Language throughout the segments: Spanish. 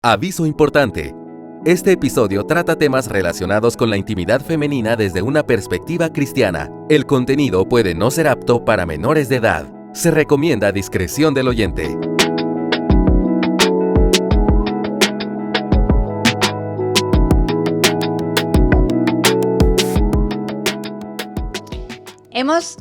Aviso importante. Este episodio trata temas relacionados con la intimidad femenina desde una perspectiva cristiana. El contenido puede no ser apto para menores de edad. Se recomienda discreción del oyente. Hemos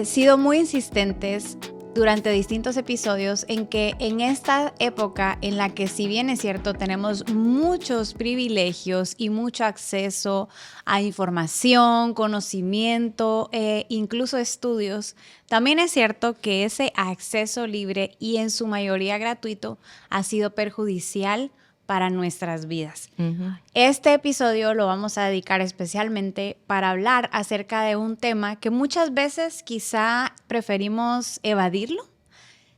sido muy insistentes durante distintos episodios en que en esta época en la que, si bien es cierto, tenemos muchos privilegios y mucho acceso a información, conocimiento, incluso estudios, también es cierto que ese acceso libre y en su mayoría gratuito ha sido perjudicial para nuestras vidas. Este episodio lo vamos a dedicar especialmente para hablar acerca de un tema que muchas veces quizá preferimos evadirlo.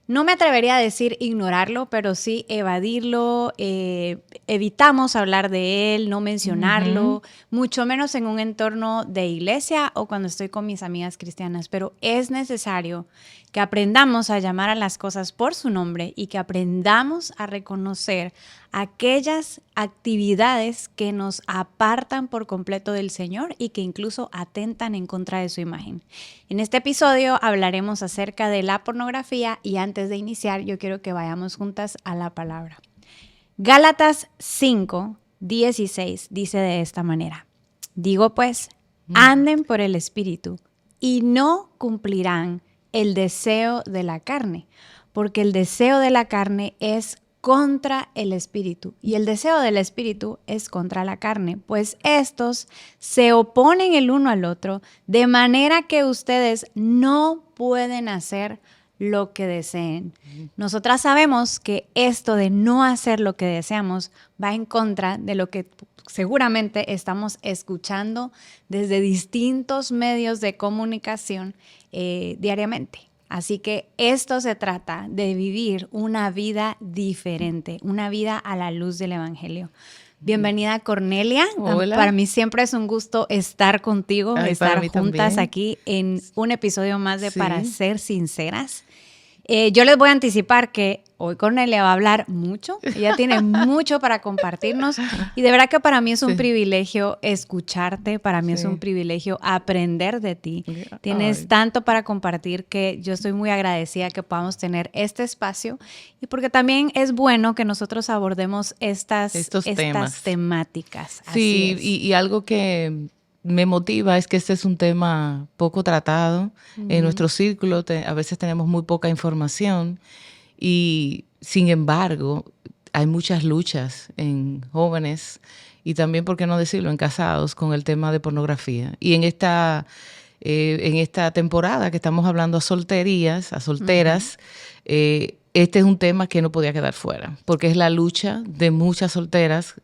No me atrevería a decir ignorarlo, pero sí evadirlo, evitamos hablar de él, no mencionarlo, mucho menos en un entorno de iglesia o cuando estoy con mis amigas cristianas, pero es necesario que aprendamos a llamar a las cosas por su nombre y que aprendamos a reconocer aquellas actividades que nos apartan por completo del Señor y que incluso atentan en contra de su imagen. En este episodio hablaremos acerca de la pornografía y antes de iniciar yo quiero que vayamos juntas a la palabra. Gálatas 5:16 dice de esta manera: digo pues, anden por el Espíritu y no cumplirán el deseo de la carne, porque el deseo de la carne es contra el Espíritu y el deseo del Espíritu es contra la carne, pues estos se oponen el uno al otro, de manera que ustedes no pueden hacer lo que deseen. Nosotras sabemos que esto de no hacer lo que deseamos va en contra de lo que seguramente estamos escuchando desde distintos medios de comunicación diariamente. Así que esto se trata de vivir una vida diferente, una vida a la luz del Evangelio. Bienvenida, Cornelia. Hola. Para mí siempre es un gusto estar contigo, estar juntas también. aquí en un episodio más de Para Ser Sinceras. Yo les voy a anticipar que hoy Cornelia va a hablar mucho, ella tiene mucho para compartirnos y de verdad que para mí es un privilegio escucharte, para mí es un privilegio aprender de ti. Tienes tanto para compartir que yo estoy muy agradecida que podamos tener este espacio y porque también es bueno que nosotros abordemos estas temáticas. Sí, y algo que me motiva es que este es un tema poco tratado. En nuestro círculo a veces tenemos muy poca información y sin embargo hay muchas luchas en jóvenes y también, por qué no decirlo, en casados con el tema de pornografía. Y en esta temporada que estamos hablando a solteras, este es un tema que no podía quedar fuera, porque es la lucha de muchas solteras,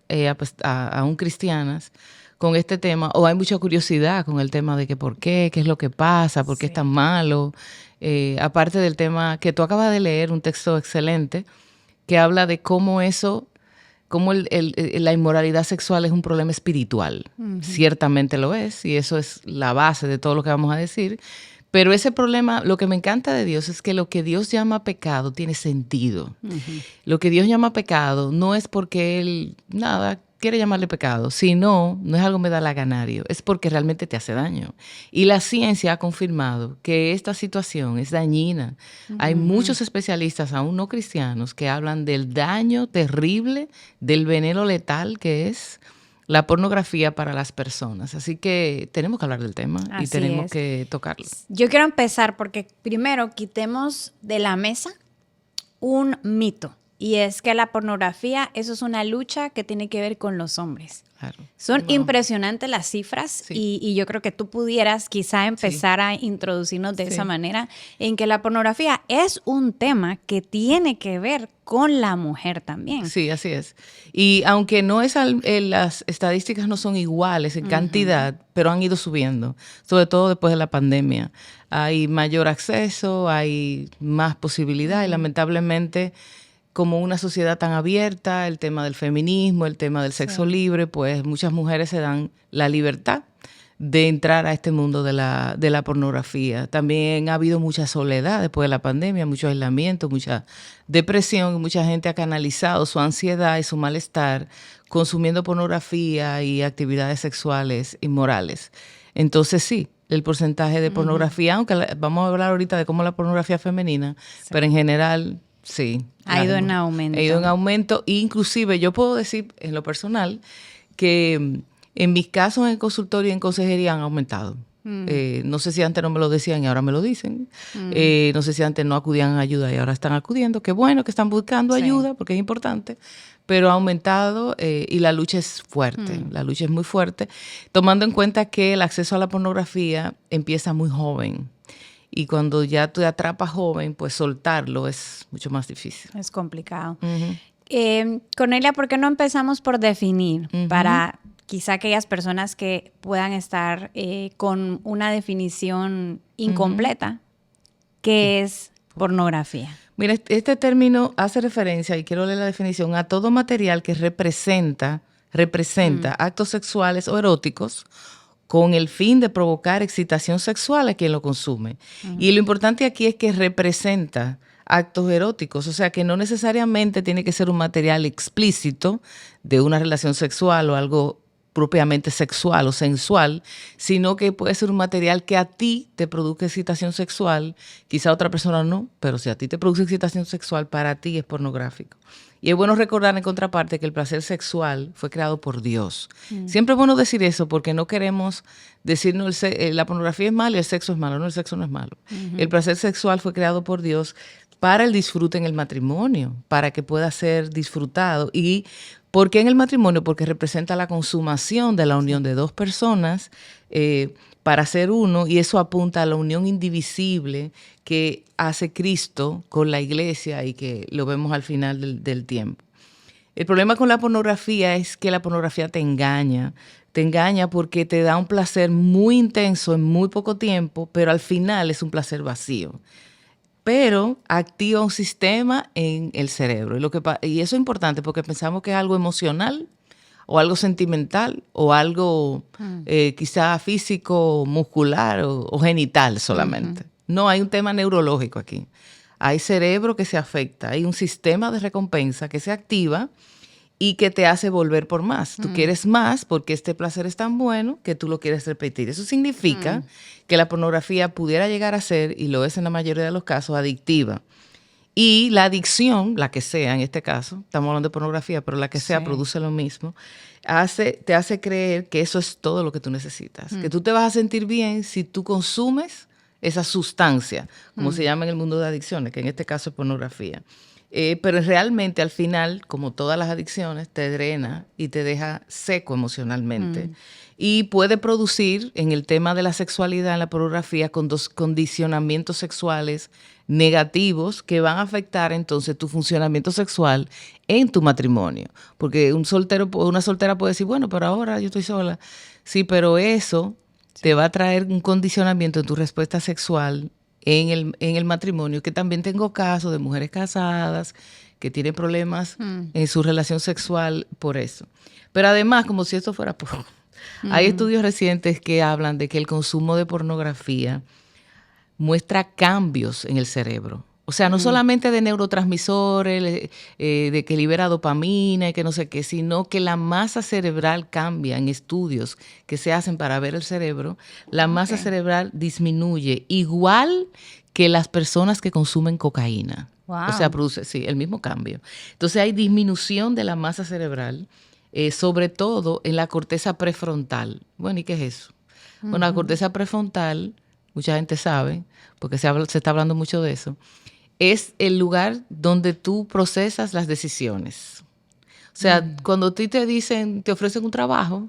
aún cristianas, con este tema, o hay mucha curiosidad con el tema de que por qué es lo que pasa, por qué es tan malo. Aparte del tema que tú acabas de leer, un texto excelente, que habla de cómo la inmoralidad sexual es un problema espiritual. Ciertamente lo es, y eso es la base de todo lo que vamos a decir. Pero ese problema, lo que me encanta de Dios es que lo que Dios llama pecado tiene sentido. Lo que Dios llama pecado no es porque Él, quiere llamarle pecado, sino, no es algo medalaganario, es porque realmente te hace daño. Y la ciencia ha confirmado que esta situación es dañina. Hay muchos especialistas, aún no cristianos, que hablan del daño terrible, del veneno letal que es la pornografía para las personas. Así que tenemos que hablar del tema y tenemos que tocarlo. Yo quiero empezar porque primero quitemos de la mesa un mito. Y es que la pornografía, eso es una lucha que tiene que ver con los hombres. Claro. Son impresionantes las cifras y yo creo que tú pudieras quizá empezar a introducirnos de esa manera, en que la pornografía es un tema que tiene que ver con la mujer también. Sí, así es. Y aunque no es las estadísticas no son iguales en cantidad, pero han ido subiendo, sobre todo después de la pandemia. Hay mayor acceso, hay más posibilidad y lamentablemente, como una sociedad tan abierta, el tema del feminismo, el tema del sexo libre, pues muchas mujeres se dan la libertad de entrar a este mundo de la pornografía. También ha habido mucha soledad después de la pandemia, mucho aislamiento, mucha depresión, y mucha gente ha canalizado su ansiedad y su malestar consumiendo pornografía y actividades sexuales inmorales. Entonces sí, el porcentaje de pornografía, aunque vamos a hablar ahorita de cómo la pornografía femenina, pero en general sí. Ha ido en aumento. Ha ido en aumento, e inclusive yo puedo decir en lo personal que en mis casos en consultorio y en consejería han aumentado. No sé si antes no me lo decían y ahora me lo dicen. No sé si antes no acudían a ayuda y ahora están acudiendo. Qué bueno que están buscando ayuda porque es importante. Pero ha aumentado y la lucha es fuerte. La lucha es muy fuerte, tomando en cuenta que el acceso a la pornografía empieza muy joven. Y cuando ya te atrapas joven, pues soltarlo es mucho más difícil. Es complicado. Cornelia, ¿por qué no empezamos por definir para quizá aquellas personas que puedan estar con una definición incompleta? ¿Qué es pornografía? Mira, este término hace referencia, y quiero leer la definición, a todo material que representa actos sexuales o eróticos con el fin de provocar excitación sexual a quien lo consume. Y lo importante aquí es que representa actos eróticos, o sea que no necesariamente tiene que ser un material explícito de una relación sexual o algo propiamente sexual o sensual, sino que puede ser un material que a ti te produzca excitación sexual, quizá a otra persona no, pero si a ti te produce excitación sexual, para ti es pornográfico. Y es bueno recordar en contraparte que el placer sexual fue creado por Dios. Siempre es bueno decir eso porque no queremos decirnos la pornografía es mala y el sexo es malo. No, el sexo no es malo. El placer sexual fue creado por Dios para el disfrute en el matrimonio, para que pueda ser disfrutado. ¿Y por qué en el matrimonio? Porque representa la consumación de la unión de dos personas para ser uno, y eso apunta a la unión indivisible que hace Cristo con la iglesia y que lo vemos al final del tiempo. El problema con la pornografía es que la pornografía te engaña porque te da un placer muy intenso en muy poco tiempo, pero al final es un placer vacío. Pero activa un sistema en el cerebro. Y eso es importante porque pensamos que es algo emocional o algo sentimental o algo quizá físico, muscular o genital solamente. No, hay un tema neurológico aquí. Hay cerebro que se afecta, hay un sistema de recompensa que se activa y que te hace volver por más. Tú quieres más porque este placer es tan bueno que tú lo quieres repetir. Eso significa que la pornografía pudiera llegar a ser, y lo es en la mayoría de los casos, adictiva. Y la adicción, la que sea en este caso, estamos hablando de pornografía, pero la que sea produce lo mismo, te hace creer que eso es todo lo que tú necesitas. Que tú te vas a sentir bien si tú consumes esa sustancia, como se llama en el mundo de adicciones, que en este caso es pornografía. Pero realmente al final, como todas las adicciones, te drena y te deja seco emocionalmente. Y puede producir, en el tema de la sexualidad, en la pornografía, con dos condicionamientos sexuales negativos que van a afectar entonces tu funcionamiento sexual en tu matrimonio. Porque un soltero, una soltera puede decir, bueno, pero ahora yo estoy sola. Sí, pero eso te va a traer un condicionamiento en tu respuesta sexual en el matrimonio, que también tengo casos de mujeres casadas que tienen problemas en su relación sexual por eso. Pero además, como si esto fuera poco, hay estudios recientes que hablan de que el consumo de pornografía muestra cambios en el cerebro. O sea, no solamente de neurotransmisores, de que libera dopamina y que no sé qué, sino que la masa cerebral cambia en estudios que se hacen para ver el cerebro. La masa cerebral disminuye igual que las personas que consumen cocaína. Wow. O sea, produce, el mismo cambio. Entonces hay disminución de la masa cerebral, sobre todo en la corteza prefrontal. Bueno, ¿y qué es eso? Bueno, la corteza prefrontal, mucha gente sabe, porque se está hablando mucho de eso, es el lugar donde tú procesas las decisiones. O sea, cuando a ti te ofrecen un trabajo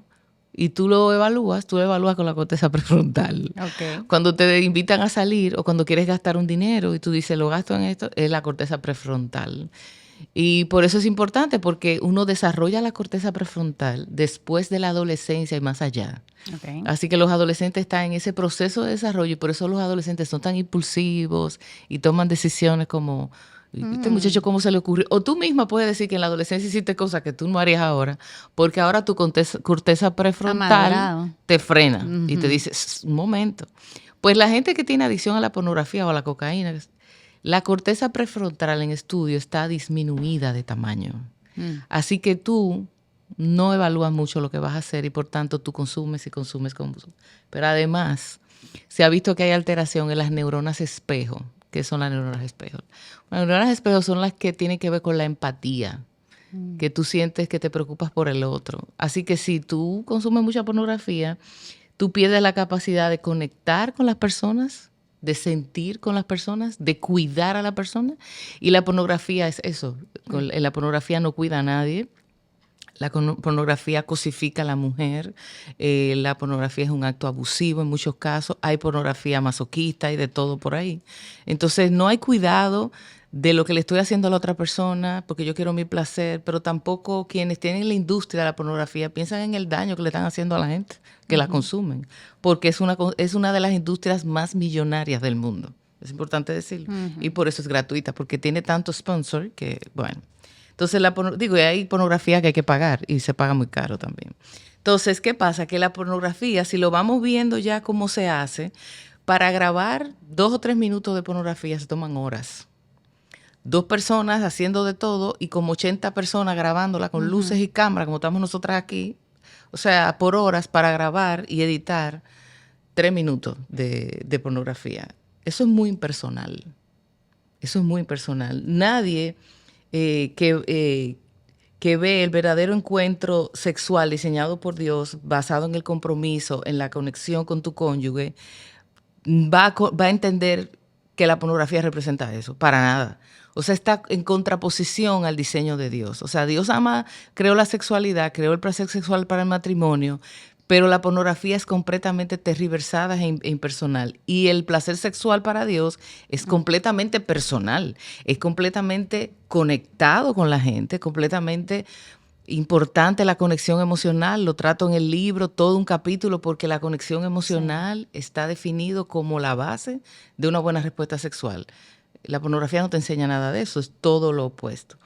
y tú lo evalúas con la corteza prefrontal. Okay. Cuando te invitan a salir o cuando quieres gastar un dinero y tú dices, lo gasto en esto, es la corteza prefrontal. Y por eso es importante, porque uno desarrolla la corteza prefrontal después de la adolescencia y más allá. Okay. Así que los adolescentes están en ese proceso de desarrollo y por eso los adolescentes son tan impulsivos y toman decisiones como Este muchacho, ¿cómo se le ocurrió? O tú misma puedes decir que en la adolescencia hiciste cosas que tú no harías ahora, porque ahora tu corteza prefrontal te frena y te dice, un momento. Pues la gente que tiene adicción a la pornografía o a la cocaína, la corteza prefrontal en estudio está disminuida de tamaño. Así que tú no evalúas mucho lo que vas a hacer y por tanto tú consumes y consumes. Pero además, se ha visto que hay alteración en las neuronas espejo. ¿Qué son las neuronas espejo? Las neuronas espejo son las que tienen que ver con la empatía, que tú sientes que te preocupas por el otro. Así que si tú consumes mucha pornografía, tú pierdes la capacidad de conectar con las personas, de sentir con las personas, de cuidar a la persona. Y la pornografía es eso. La pornografía no cuida a nadie. La pornografía cosifica a la mujer. La pornografía es un acto abusivo en muchos casos. Hay pornografía masoquista y de todo por ahí. Entonces no hay cuidado de lo que le estoy haciendo a la otra persona porque yo quiero mi placer, pero tampoco quienes tienen la industria de la pornografía piensan en el daño que le están haciendo a la gente que la consumen, porque es una de las industrias más millonarias del mundo. Es importante decirlo. Y por eso es gratuita, porque tiene tanto sponsor que, bueno. Entonces, hay pornografía que hay que pagar y se paga muy caro también. Entonces, ¿qué pasa? Que la pornografía, si lo vamos viendo ya cómo se hace, para grabar 2 o 3 minutos de pornografía se toman horas. 2 personas haciendo de todo y como 80 personas grabándola con luces y cámaras, como estamos nosotras aquí. O sea, por horas para grabar y editar 3 minutos de pornografía. Eso es muy impersonal. Eso es muy impersonal. Nadie que ve el verdadero encuentro sexual diseñado por Dios, basado en el compromiso, en la conexión con tu cónyuge, va a entender que la pornografía representa eso. Para nada. O sea, está en contraposición al diseño de Dios. O sea, Dios creó la sexualidad, creó el placer sexual para el matrimonio, pero la pornografía es completamente tergiversada e impersonal. Y el placer sexual para Dios es completamente personal, es completamente conectado con la gente, completamente importante la conexión emocional. Lo trato en el libro, todo un capítulo, porque la conexión emocional está definido como la base de una buena respuesta sexual. La pornografía no te enseña nada de eso, es todo lo opuesto.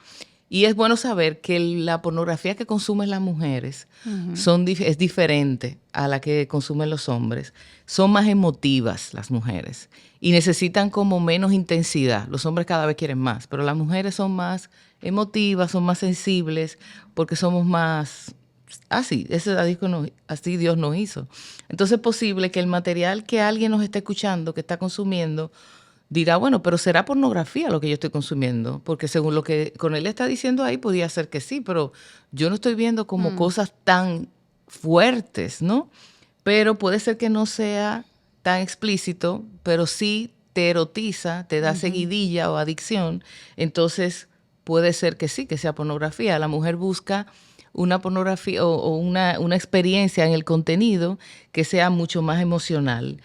Y es bueno saber que la pornografía que consumen las mujeres es diferente a la que consumen los hombres. Son más emotivas las mujeres y necesitan como menos intensidad. Los hombres cada vez quieren más, pero las mujeres son más emotivas, son más sensibles porque somos más... Así Dios nos hizo. Entonces es posible que el material que alguien nos esté escuchando, que está consumiendo, dirá, bueno, pero será pornografía lo que yo estoy consumiendo, porque según lo que con él está diciendo ahí, podría ser que sí, pero yo no estoy viendo como cosas tan fuertes, ¿no? Pero puede ser que no sea tan explícito, pero sí te erotiza, te da seguidilla o adicción, entonces puede ser que sí, que sea pornografía. La mujer busca una pornografía o una experiencia en el contenido que sea mucho más emocional.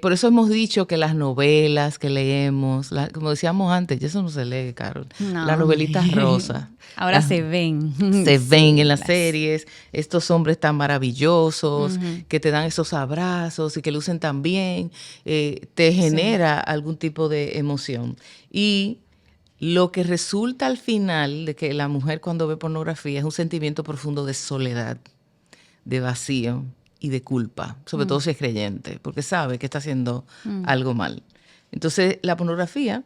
Por eso hemos dicho que las novelas que leemos, como decíamos antes, ya eso no se lee, Carol, no. Las novelitas rosas. Ahora se ven. Se ven en las series, estos hombres tan maravillosos que te dan esos abrazos y que lucen tan bien, te genera algún tipo de emoción. Y lo que resulta al final de que la mujer cuando ve pornografía es un sentimiento profundo de soledad, de vacío y de culpa, sobre todo si es creyente, porque sabe que está haciendo algo mal. Entonces, la pornografía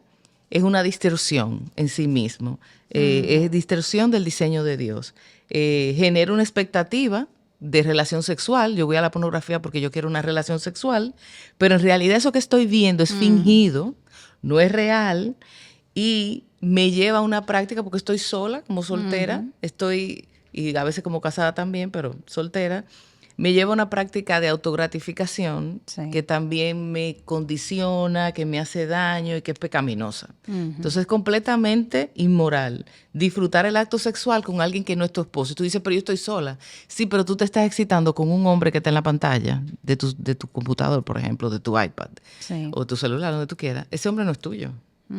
es una distorsión en sí mismo, es distorsión del diseño de Dios. Genera una expectativa de relación sexual. Yo voy a la pornografía porque yo quiero una relación sexual, pero en realidad eso que estoy viendo es fingido, no es real, y me lleva a una práctica porque estoy sola, como soltera, y a veces como casada también, pero soltera, me lleva a una práctica de autogratificación que también me condiciona, que me hace daño y que es pecaminosa. Entonces es completamente inmoral disfrutar el acto sexual con alguien que no es tu esposo. Y tú dices, pero yo estoy sola. Sí, pero tú te estás excitando con un hombre que está en la pantalla de tu computador, por ejemplo, de tu iPad o tu celular, donde tú quieras. Ese hombre no es tuyo.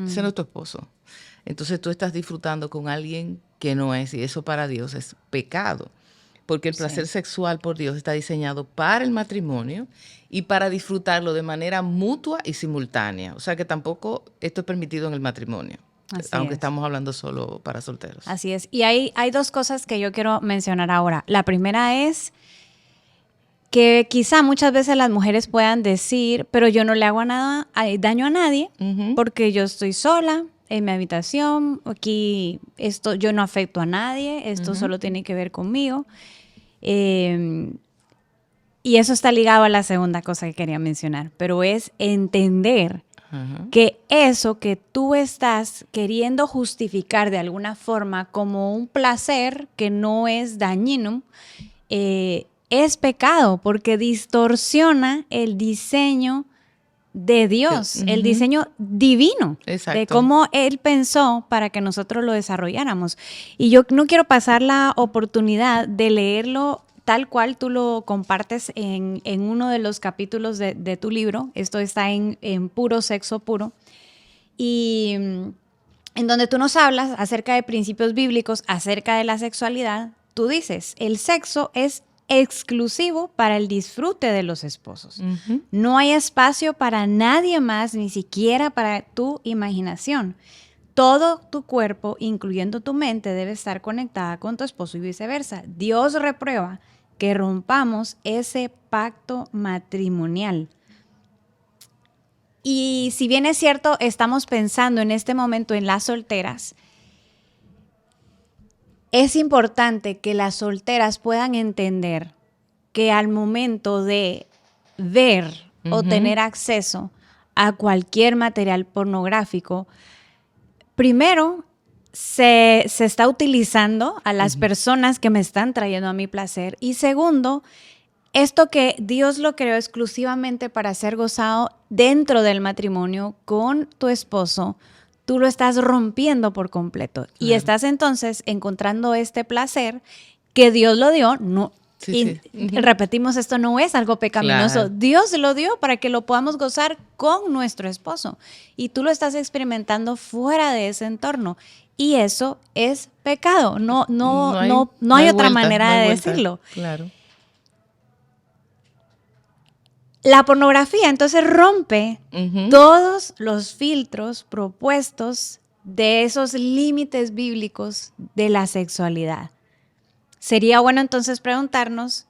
Ese no es tu esposo. Entonces tú estás disfrutando con alguien que no es, y eso para Dios es pecado, porque el placer sexual por Dios está diseñado para el matrimonio y para disfrutarlo de manera mutua y simultánea. O sea que tampoco esto es permitido en el matrimonio. aunque estamos hablando solo para solteros. Así es. Y hay dos cosas que yo quiero mencionar ahora. La primera es que quizá muchas veces las mujeres puedan decir, pero yo no le hago daño a nadie porque yo estoy sola en mi habitación, aquí yo no afecto a nadie, esto solo tiene que ver conmigo. Y eso está ligado a la segunda cosa que quería mencionar, pero es entender que eso que tú estás queriendo justificar de alguna forma como un placer que no es dañino, es pecado porque distorsiona el diseño de Dios, el diseño divino. Exacto. De cómo Él pensó para que nosotros lo desarrolláramos. Y yo no quiero pasar la oportunidad de leerlo tal cual tú lo compartes en uno de los capítulos de tu libro. Esto está en Puro Sexo Puro. Y en donde tú nos hablas acerca de principios bíblicos, acerca de la sexualidad. Tú dices, el sexo es exclusivo para el disfrute de los esposos. No hay espacio para nadie más, ni siquiera para tu imaginación. Todo tu cuerpo, incluyendo tu mente, debe estar conectada con tu esposo y viceversa. Dios reprueba que rompamos ese pacto matrimonial. Y si bien es cierto, estamos pensando en este momento en las solteras, es importante que las solteras puedan entender que al momento de ver o tener acceso a cualquier material pornográfico, primero se está utilizando a las personas que me están trayendo a mi placer, y segundo, esto que Dios lo creó exclusivamente para ser gozado dentro del matrimonio con tu esposo, tú lo estás rompiendo por completo. Claro. Y estás entonces encontrando este placer que Dios lo dio. No, repetimos, esto no es algo pecaminoso. Claro. Dios lo dio para que lo podamos gozar con nuestro esposo. Y tú lo estás experimentando fuera de ese entorno. Y eso es pecado. No hay otra manera de decirlo. Claro. La pornografía entonces rompe todos los filtros propuestos de esos límites bíblicos de la sexualidad. Sería bueno entonces preguntarnos,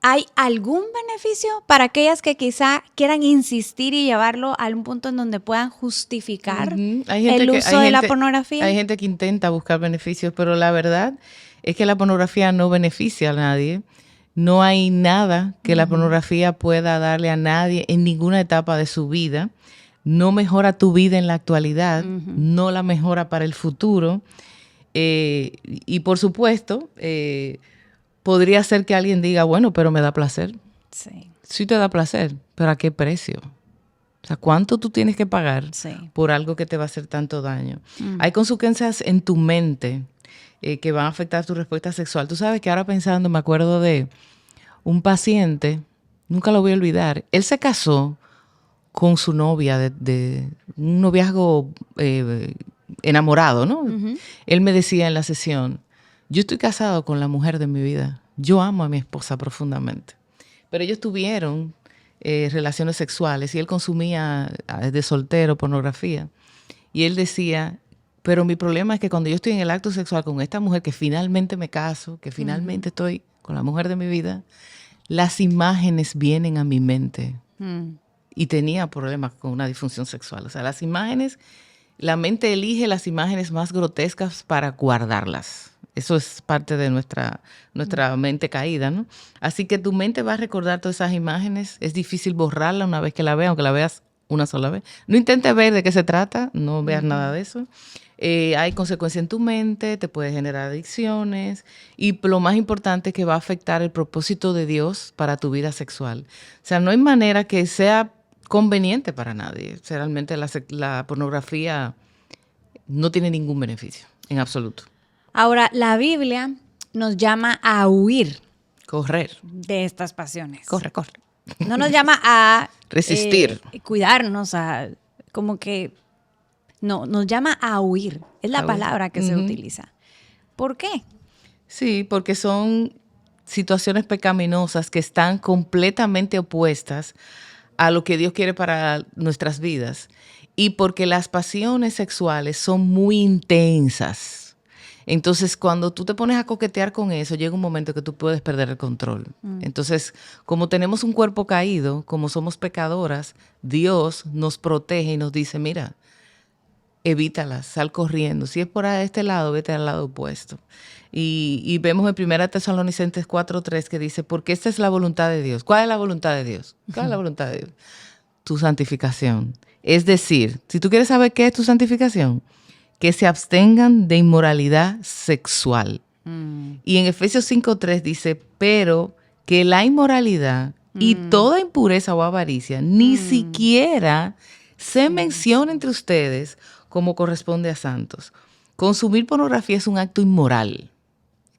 ¿hay algún beneficio para aquellas que quizá quieran insistir y llevarlo a un punto en donde puedan justificar el uso de la pornografía? Hay gente que intenta buscar beneficios, pero la verdad es que la pornografía no beneficia a nadie. No hay nada que la pornografía pueda darle a nadie en ninguna etapa de su vida. No mejora tu vida en la actualidad, no la mejora para el futuro. Y por supuesto, podría ser que alguien diga, bueno, pero me da placer. Sí. Sí te da placer, pero ¿a qué precio? O sea, ¿cuánto tú tienes que pagar por algo que te va a hacer tanto daño? Hay consecuencias en tu mente que van a afectar tu respuesta sexual. Tú sabes que ahora pensando, me acuerdo de un paciente, nunca lo voy a olvidar. Él se casó con su novia de un noviazgo enamorado, ¿no? Él me decía en la sesión, yo estoy casado con la mujer de mi vida. Yo amo a mi esposa profundamente. Pero ellos tuvieron relaciones sexuales y él consumía de soltero pornografía. Y él decía, pero mi problema es que cuando yo estoy en el acto sexual con esta mujer, que finalmente me caso, que finalmente estoy con la mujer de mi vida, las imágenes vienen a mi mente. Y tenía problemas con una disfunción sexual. O sea, las imágenes, la mente elige las imágenes más grotescas para guardarlas. Eso es parte de nuestra mente caída, ¿no? Así que tu mente va a recordar todas esas imágenes. Es difícil borrarla una vez que la veas, aunque la veas una sola vez. No intentes ver de qué se trata, no veas nada de eso. Hay consecuencias en tu mente, te puede generar adicciones y lo más importante es que va a afectar el propósito de Dios para tu vida sexual. O sea, no hay manera que sea conveniente para nadie. O sea, realmente la pornografía no tiene ningún beneficio, en absoluto. Ahora, la Biblia nos llama a huir. Correr. De estas pasiones. Corre. No nos llama a resistir. Cuidarnos, como que no, nos llama a huir. Es la palabra que se utiliza. ¿Por qué? Sí, porque son situaciones pecaminosas que están completamente opuestas a lo que Dios quiere para nuestras vidas. y porque las pasiones sexuales son muy intensas. Entonces, cuando tú te pones a coquetear con eso, llega un momento que tú puedes perder el control. Entonces, como tenemos un cuerpo caído, como somos pecadoras, Dios nos protege y nos dice, mira, evítalas, sal corriendo. Si es por este lado, vete al lado opuesto. Y vemos en 1 Tesalonicenses 4:3 que dice, porque esta es la voluntad de Dios. ¿Cuál es la voluntad de Dios? ¿Cuál es la voluntad de Dios? Tu santificación. Es decir, si tú quieres saber qué es tu santificación, que se abstengan de inmoralidad sexual. Y en Efesios 5:3 dice, pero que la inmoralidad y toda impureza o avaricia ni siquiera se menciona entre ustedes como corresponde a santos. Consumir pornografía es un acto inmoral,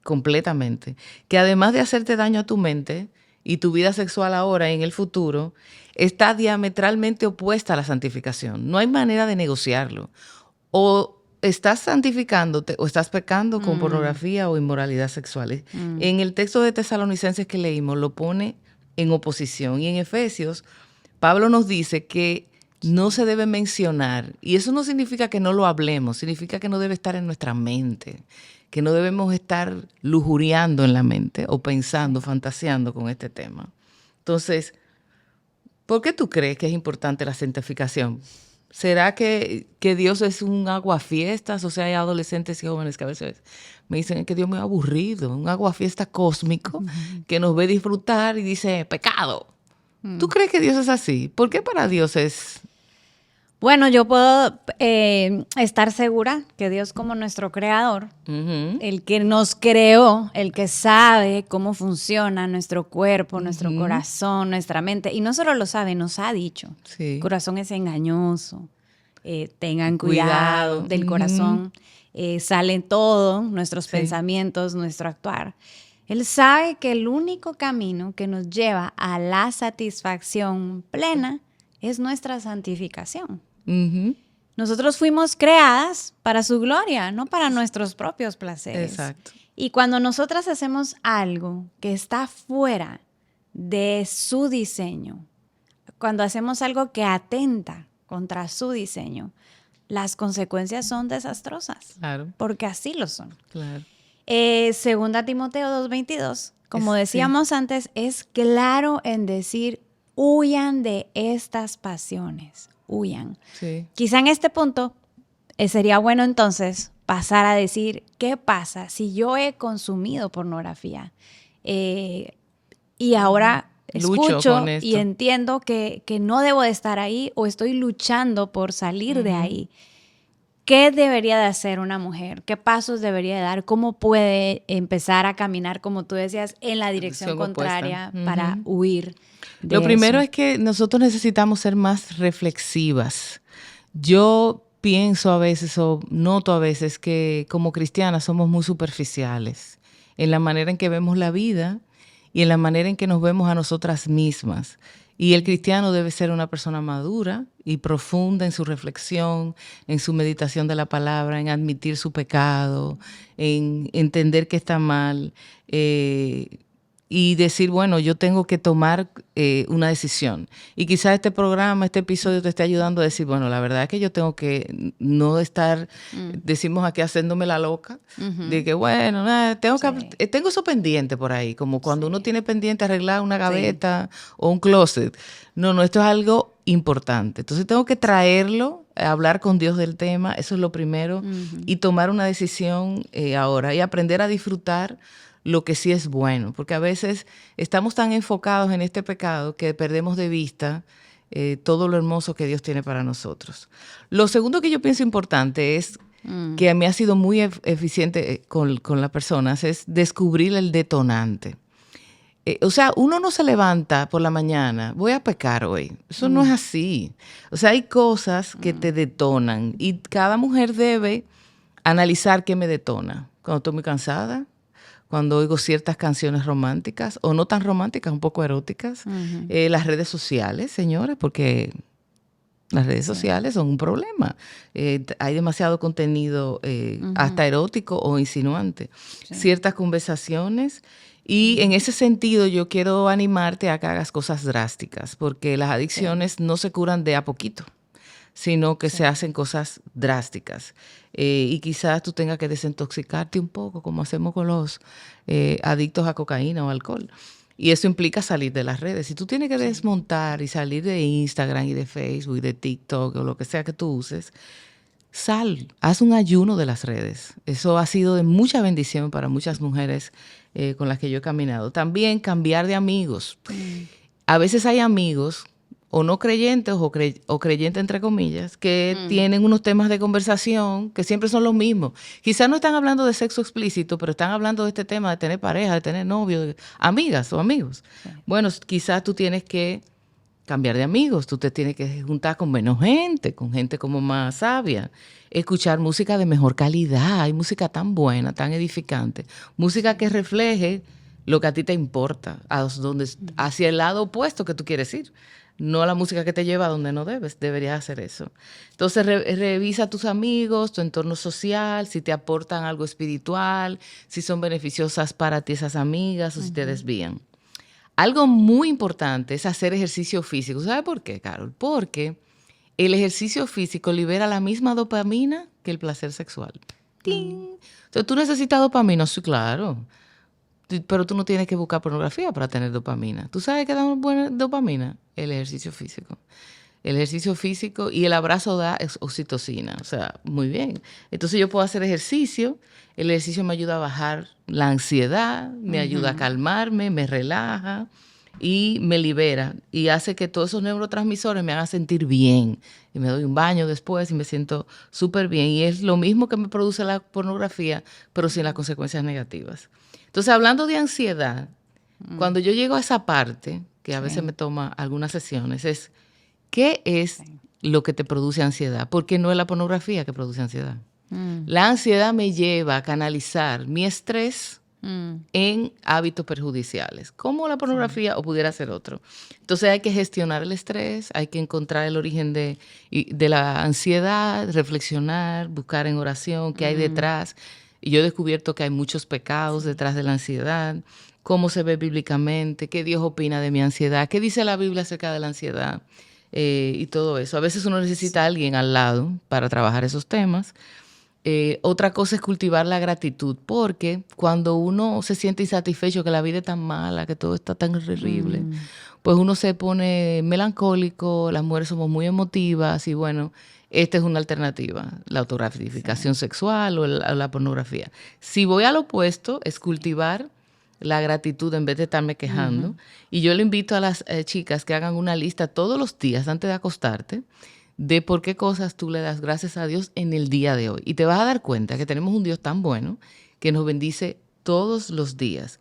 completamente, que además de hacerte daño a tu mente y tu vida sexual ahora y en el futuro, está diametralmente opuesta a la santificación. No hay manera de negociarlo. O estás santificándote o estás pecando con pornografía o inmoralidad sexual. En el texto de Tesalonicenses que leímos lo pone en oposición. Y en Efesios, Pablo nos dice que no se debe mencionar. Y eso no significa que no lo hablemos, significa que no debe estar en nuestra mente, que no debemos estar lujuriando en la mente o pensando, fantaseando con este tema. Entonces, ¿por qué tú crees que es importante la santificación? ¿Será que Dios es un aguafiestas? O sea, hay adolescentes y jóvenes que a veces me dicen que Dios es muy aburrido, un aguafiesta cósmico que nos ve disfrutar y dice, pecado. ¿Tú crees que Dios es así? ¿Por qué para Dios es? Bueno, yo puedo estar segura que Dios, como nuestro creador, el que nos creó, el que sabe cómo funciona nuestro cuerpo, nuestro corazón, nuestra mente, y no solo lo sabe, nos ha dicho, el corazón es engañoso, tengan cuidado del corazón, salen todos nuestros pensamientos, nuestro actuar. Él sabe que el único camino que nos lleva a la satisfacción plena es nuestra santificación. Nosotros fuimos creadas para su gloria, no para nuestros propios placeres. Exacto. Y cuando nosotras hacemos algo que está fuera de su diseño, cuando hacemos algo que atenta contra su diseño, las consecuencias son desastrosas. Claro. Porque así lo son. Claro. Segunda Timoteo 2:22, como decíamos antes, es claro en decir, huyan de estas pasiones, huyan. Sí. Quizá en este punto sería bueno entonces pasar a decir, ¿qué pasa si yo he consumido pornografía? Y ahora escucho y entiendo que no debo de estar ahí o estoy luchando por salir de ahí. ¿Qué debería de hacer una mujer? ¿Qué pasos debería de dar? ¿Cómo puede empezar a caminar, como tú decías, en la dirección contraria para huir de Lo primero eso? es que nosotros necesitamos ser más reflexivas. Yo pienso a veces o noto a veces que como cristianas somos muy superficiales en la manera en que vemos la vida y en la manera en que nos vemos a nosotras mismas. Y el cristiano debe ser una persona madura y profunda en su reflexión, en su meditación de la palabra, en admitir su pecado, en entender que está mal y decir, bueno, yo tengo que tomar una decisión. Y quizás este programa, este episodio te esté ayudando a decir, bueno, la verdad es que yo tengo que no estar, decimos aquí, haciéndome la loca, de que, bueno, tengo eso pendiente por ahí, como cuando uno tiene pendiente arreglar una gaveta o un closet. No, esto es algo importante. Entonces tengo que traerlo, hablar con Dios del tema, eso es lo primero, y tomar una decisión ahora y aprender a disfrutar lo que sí es bueno, porque a veces estamos tan enfocados en este pecado que perdemos de vista todo lo hermoso que Dios tiene para nosotros. Lo segundo que yo pienso importante es que a mí ha sido muy eficiente con las personas, es descubrir el detonante. O sea, uno no se levanta por la mañana, voy a pecar hoy. Eso no es así. O sea, hay cosas que te detonan y cada mujer debe analizar qué me detona. Cuando estoy muy cansada, cuando oigo ciertas canciones románticas o no tan románticas, un poco eróticas. Las redes sociales, señores, porque las redes sociales son un problema. Hay demasiado contenido hasta erótico o insinuante. Ciertas conversaciones. Y en ese sentido yo quiero animarte a que hagas cosas drásticas, porque las adicciones no se curan de a poquito, sino que se hacen cosas drásticas. Y quizás tú tengas que desintoxicarte un poco, como hacemos con los adictos a cocaína o alcohol. Y eso implica salir de las redes. Si tú tienes que desmontar y salir de Instagram y de Facebook y de TikTok o lo que sea que tú uses, sal, haz un ayuno de las redes. Eso ha sido de mucha bendición para muchas mujeres con las que yo he caminado. También cambiar de amigos. A veces hay amigos o no creyentes o creyentes entre comillas, que tienen unos temas de conversación que siempre son los mismos. Quizás no están hablando de sexo explícito, pero están hablando de este tema de tener pareja, de tener novio, de amigas o amigos. Sí. Bueno, quizás tú tienes que cambiar de amigos, tú te tienes que juntar con menos gente, con gente como más sabia, escuchar música de mejor calidad, hay música tan buena, tan edificante, música que refleje lo que a ti te importa, hacia el lado opuesto que tú quieres ir. No la música que te lleva a donde no deberías hacer eso. Entonces, revisa a tus amigos, tu entorno social, si te aportan algo espiritual, si son beneficiosas para ti esas amigas o si te desvían. Algo muy importante es hacer ejercicio físico. ¿Sabes por qué, Carol? Porque el ejercicio físico libera la misma dopamina que el placer sexual. ¡Ting! Entonces, ¿tú necesitas dopamina? Sí, claro. Pero tú no tienes que buscar pornografía para tener dopamina. ¿Tú sabes qué da buena dopamina? El ejercicio físico. El ejercicio físico y el abrazo da oxitocina. O sea, muy bien. Entonces yo puedo hacer ejercicio. El ejercicio me ayuda a bajar la ansiedad, me ayuda a calmarme, me relaja y me libera. Y hace que todos esos neurotransmisores me hagan sentir bien. Y me doy un baño después y me siento súper bien. Y es lo mismo que me produce la pornografía, pero sin las consecuencias negativas. Entonces, hablando de ansiedad, cuando yo llego a esa parte, que a veces me toma algunas sesiones, es ¿qué es lo que te produce ansiedad? Porque no es la pornografía que produce ansiedad. La ansiedad me lleva a canalizar mi estrés en hábitos perjudiciales, como la pornografía o pudiera ser otro. Entonces hay que gestionar el estrés, hay que encontrar el origen de la ansiedad, reflexionar, buscar en oración qué hay detrás. Y yo he descubierto que hay muchos pecados detrás de la ansiedad, cómo se ve bíblicamente, qué Dios opina de mi ansiedad, qué dice la Biblia acerca de la ansiedad y todo eso. A veces uno necesita a alguien al lado para trabajar esos temas. Otra cosa es cultivar la gratitud, porque cuando uno se siente insatisfecho, que la vida es tan mala, que todo está tan horrible, pues uno se pone melancólico, las mujeres somos muy emotivas y bueno, esta es una alternativa, la autogratificación sexual o la pornografía. Si voy al opuesto, es cultivar la gratitud en vez de estarme quejando. Y yo le invito a las chicas que hagan una lista todos los días antes de acostarte de por qué cosas tú le das gracias a Dios en el día de hoy. Y te vas a dar cuenta que tenemos un Dios tan bueno que nos bendice todos los días.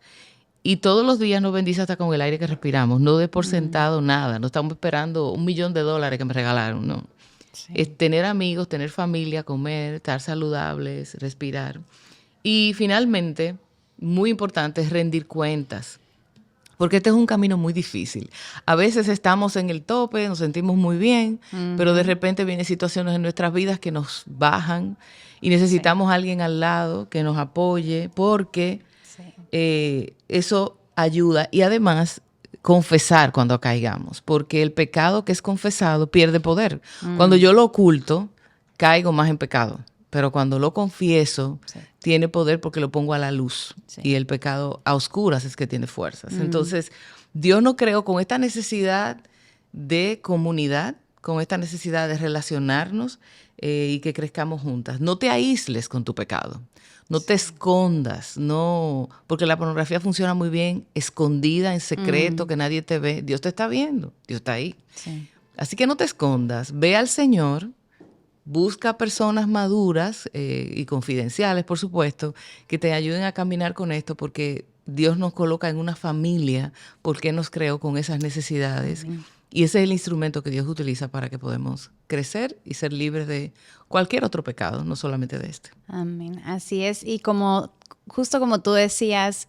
Y todos los días nos bendice hasta con el aire que respiramos. No de por sentado nada. No estamos esperando $1,000,000 que me regalaron, no. Sí. Es tener amigos, tener familia, comer, estar saludables, respirar. Y finalmente, muy importante, es rendir cuentas. Porque este es un camino muy difícil. A veces estamos en el tope, nos sentimos muy bien, pero de repente vienen situaciones en nuestras vidas que nos bajan y necesitamos a alguien al lado que nos apoye porque eso ayuda. Y además, confesar cuando caigamos, porque el pecado que es confesado pierde poder. Cuando yo lo oculto, caigo más en pecado. Pero cuando lo confieso, tiene poder porque lo pongo a la luz. Y el pecado a oscuras es que tiene fuerzas. Entonces, Dios nos creó con esta necesidad de comunidad, con esta necesidad de relacionarnos y que crezcamos juntas. No te aísles con tu pecado. No te escondas. No, porque la pornografía funciona muy bien escondida, en secreto, que nadie te ve. Dios te está viendo. Dios está ahí. Así que no te escondas. Ve al Señor. Busca personas maduras y confidenciales, por supuesto, que te ayuden a caminar con esto, porque Dios nos coloca en una familia, porque nos creó con esas necesidades. Y ese es el instrumento que Dios utiliza para que podamos crecer y ser libres de cualquier otro pecado, no solamente de este. Amén. Así es. Y justo como tú decías,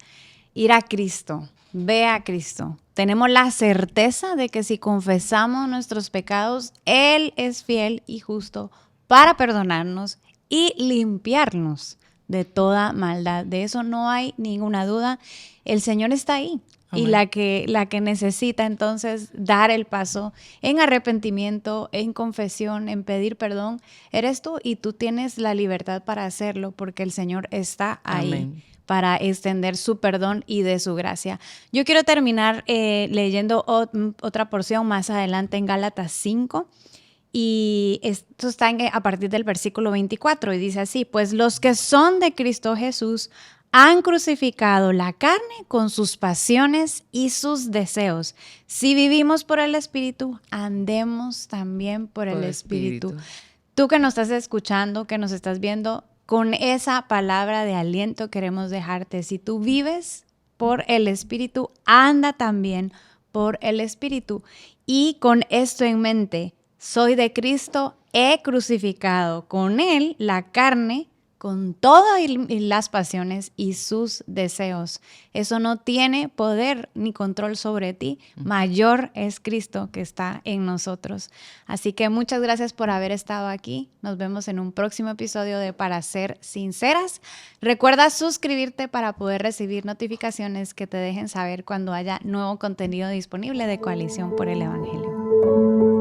ir a Cristo, ve a Cristo. Tenemos la certeza de que si confesamos nuestros pecados, Él es fiel y justo para perdonarnos y limpiarnos de toda maldad. De eso no hay ninguna duda. El Señor está ahí Y la que necesita entonces dar el paso en arrepentimiento, en confesión, en pedir perdón, eres tú, y tú tienes la libertad para hacerlo porque el Señor está ahí. Amén. Para extender su perdón y de su gracia. Yo quiero terminar leyendo otra porción más adelante en Gálatas 5. Y esto está a partir del versículo 24 y dice así: pues los que son de Cristo Jesús han crucificado la carne con sus pasiones y sus deseos. Si vivimos por el Espíritu, andemos también por el Espíritu. Tú que nos estás escuchando, que nos estás viendo, con esa palabra de aliento queremos dejarte. Si tú vives por el Espíritu, anda también por el Espíritu. Y con esto en mente, soy de Cristo, he crucificado con Él la carne, con todas las pasiones y sus deseos. Eso no tiene poder ni control sobre ti. Mayor es Cristo que está en nosotros. Así que muchas gracias por haber estado aquí. Nos vemos en un próximo episodio de Para Ser Sinceras. Recuerda suscribirte para poder recibir notificaciones que te dejen saber cuando haya nuevo contenido disponible de Coalición por el Evangelio.